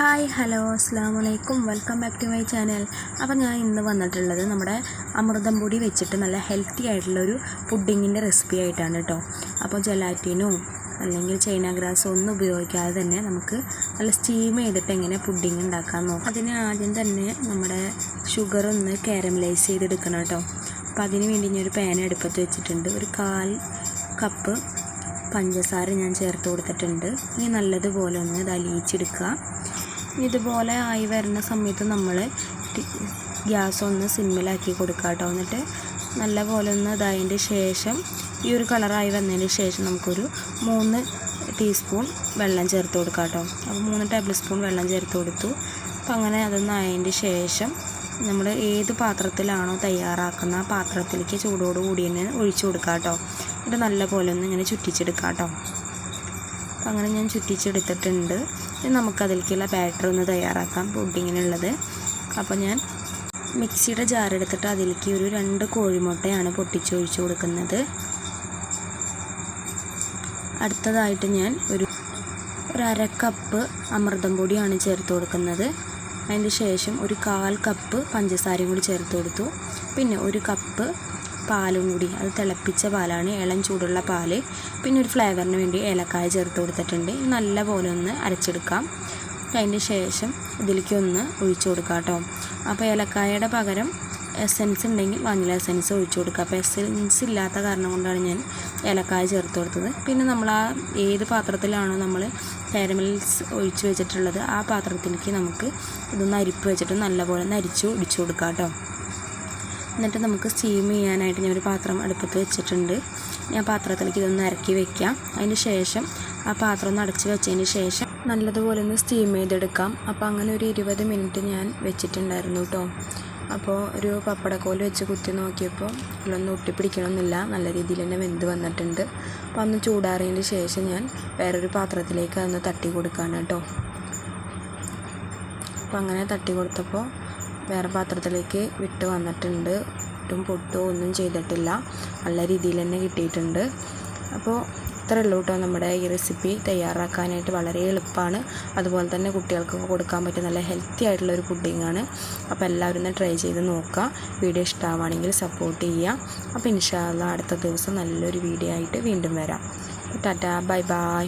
Hi hello അസ്സാം വലൈക്കും welcome back to my channel. അപ്പോൾ ഞാൻ ഇന്ന് വന്നിട്ടുള്ളത് നമ്മുടെ അമൃതം പൊടി വെച്ചിട്ട് നല്ല ഹെൽത്തി ആയിട്ടുള്ളൊരു പുഡിങ്ങിൻ്റെ റെസിപ്പി ആയിട്ടാണ് കേട്ടോ. അപ്പോൾ ജെലാറ്റിനോ അല്ലെങ്കിൽ ചൈന ഗ്രാസോ ഒന്നും ഉപയോഗിക്കാതെ തന്നെ നമുക്ക് നല്ല സ്റ്റീം ചെയ്തിട്ട് എങ്ങനെ പുഡിങ് ഉണ്ടാക്കാൻ നോക്കാം. അതിന് ആദ്യം തന്നെ നമ്മുടെ ഷുഗർ ഒന്ന് കാരമലൈസ് ചെയ്തെടുക്കണം കേട്ടോ. അപ്പോൾ അതിന് വേണ്ടി ഞാൻ ഒരു പാൻ അടുപ്പത്ത് വെച്ചിട്ടുണ്ട്. ഒരു 1/4 കപ്പ് പഞ്ചസാര ഞാൻ ചേർത്ത് കൊടുത്തിട്ടുണ്ട്. ഇനി നല്ലതുപോലെ ഒന്ന് ഇത് അലിയിച്ചെടുക്കുക. ഇതുപോലെ ആയി വരുന്ന സമയത്ത് നമ്മൾ ഗ്യാസ് ഒന്ന് സിമ്മിലാക്കി കൊടുക്കുക കേട്ടോ. എന്നിട്ട് നല്ലപോലെ ഒന്ന് ഇതായതിൻ്റെ ശേഷം ഈ ഒരു കളറായി വന്നതിന് ശേഷം നമുക്കൊരു 3 ടീസ്പൂൺ വെള്ളം ചേർത്ത് കൊടുക്കാം കേട്ടോ. അപ്പോൾ 3 ടേബിൾ സ്പൂൺ വെള്ളം ചേർത്ത് കൊടുത്തു. അപ്പോൾ അങ്ങനെ അതൊന്ന് ആയതിൻ്റെ ശേഷം നമ്മൾ ഏത് പാത്രത്തിലാണോ തയ്യാറാക്കുന്ന ആ പാത്രത്തിലേക്ക് ചൂടോടുകൂടി തന്നെ ഒഴിച്ചു കൊടുക്കുക കേട്ടോ. എന്നിട്ട് നല്ലപോലെ ഒന്ന് ഇങ്ങനെ ചുറ്റിച്ചെടുക്കാം കേട്ടോ. അപ്പം അങ്ങനെ ഞാൻ ചുറ്റിച്ചെടുത്തിട്ടുണ്ട്. ഇനി നമുക്കതിലേക്കുള്ള ബാറ്റർ ഒന്ന് തയ്യാറാക്കാം പുഡിങ്ങിനുള്ളത്. അപ്പോൾ ഞാൻ മിക്സിയുടെ ജാറെടുത്തിട്ട് അതിലേക്ക് ഒരു 2 കോഴിമുട്ടയാണ് പൊട്ടിച്ചൊഴിച്ച് കൊടുക്കുന്നത്. അടുത്തതായിട്ട് ഞാൻ ഒരു 1/2 കപ്പ് അമൃതം പൊടിയാണ് ചേർത്ത് കൊടുക്കുന്നത്. അതിന് ശേഷം ഒരു 1/4 കപ്പ് പഞ്ചസാരയും കൂടി ചേർത്ത് കൊടുത്തു. പിന്നെ 1 കപ്പ് പാലും കൂടി, അത് തിളപ്പിച്ച പാലാണ്, ഇളം ചൂടുള്ള പാല്. പിന്നെ ഒരു ഫ്ലേവറിന് വേണ്ടി ഏലക്കായ ചേർത്ത് കൊടുത്തിട്ടുണ്ട്. നല്ല പോലെ ഒന്ന് അരച്ചെടുക്കാം. അതിന് ശേഷം ഇതിലേക്ക് ഒന്ന് ഒഴിച്ചു കൊടുക്കാം കേട്ടോ. അപ്പോൾ ഏലക്കായയുടെ പകരം എസൻസ് ഉണ്ടെങ്കിൽ വാനില എസൻസ് ഒഴിച്ചു കൊടുക്കുക. അപ്പോൾ എസൻസ് ഇല്ലാത്ത കാരണം കൊണ്ടാണ് ഞാൻ ഏലക്കായ ചേർത്ത് കൊടുത്തത്. പിന്നെ നമ്മൾ ഏത് പാത്രത്തിലാണോ നമ്മൾ കാരമൽസ് ഒഴിച്ച് വെച്ചിട്ടുള്ളത് ആ പാത്രത്തിലേക്ക് നമുക്ക് ഇതൊന്ന് അരിപ്പ് വെച്ചിട്ട് നല്ലപോലെ ഒന്ന് അരിച്ചു ഒഴിച്ചു കൊടുക്കാം കേട്ടോ. എന്നിട്ട് നമുക്ക് സ്റ്റീം ചെയ്യാനായിട്ട് ഞാൻ ഒരു പാത്രം അടുപ്പത്ത് വെച്ചിട്ടുണ്ട്. ഞാൻ പാത്രത്തിലേക്ക് ഇതൊന്ന് ഇറക്കി വെക്കാം. അതിന് ശേഷം ആ പാത്രം ഒന്ന് അടച്ച് വെച്ചതിന് ശേഷം നല്ലതുപോലെ ഒന്ന് സ്റ്റീം ചെയ്തെടുക്കാം. അപ്പോൾ അങ്ങനെ ഒരു 20 മിനിറ്റ് ഞാൻ വെച്ചിട്ടുണ്ടായിരുന്നു കേട്ടോ. അപ്പോൾ ഒരു പപ്പടക്കോല് വെച്ച് കുത്തി നോക്കിയപ്പോൾ ഇതിലൊന്നും ഒട്ടിപ്പിടിക്കണമെന്നില്ല, നല്ല രീതിയിൽ തന്നെ വെന്ത് വന്നിട്ടുണ്ട്. അപ്പോൾ ഒന്ന് ചൂടാറിയതിന് ശേഷം ഞാൻ വേറൊരു പാത്രത്തിലേക്ക് അതൊന്ന് തട്ടി കൊടുക്കുകയാണ് കേട്ടോ. അപ്പോൾ അങ്ങനെ തട്ടി കൊടുത്തപ്പോൾ വേറെ പാത്രത്തിലേക്ക് വിട്ട് വന്നിട്ടുണ്ട്. ഒട്ടും പൊട്ടോ ഒന്നും ചെയ്തിട്ടില്ല, നല്ല രീതിയിൽ തന്നെ കിട്ടിയിട്ടുണ്ട്. അപ്പോൾ ഇത്രയേ ഉള്ളൂ കേട്ടോ. നമ്മുടെ ഈ റെസിപ്പി തയ്യാറാക്കാനായിട്ട് വളരെ എളുപ്പമാണ്. അതുപോലെ തന്നെ കുട്ടികൾക്കൊക്കെ കൊടുക്കാൻ പറ്റിയ നല്ല ഹെൽത്തി ആയിട്ടുള്ളൊരു പുഡിങ്ങാണ്. അപ്പോൾ എല്ലാവരും ഒന്ന് ട്രൈ ചെയ്ത് നോക്കുക. വീഡിയോ ഇഷ്ടമാണെങ്കിൽ സപ്പോർട്ട് ചെയ്യുക. അപ്പോൾ ഇൻഷാ അല്ലാഹ് അടുത്ത ദിവസം നല്ലൊരു വീഡിയോ ആയിട്ട് വീണ്ടും വരാം. Tata, bye bye.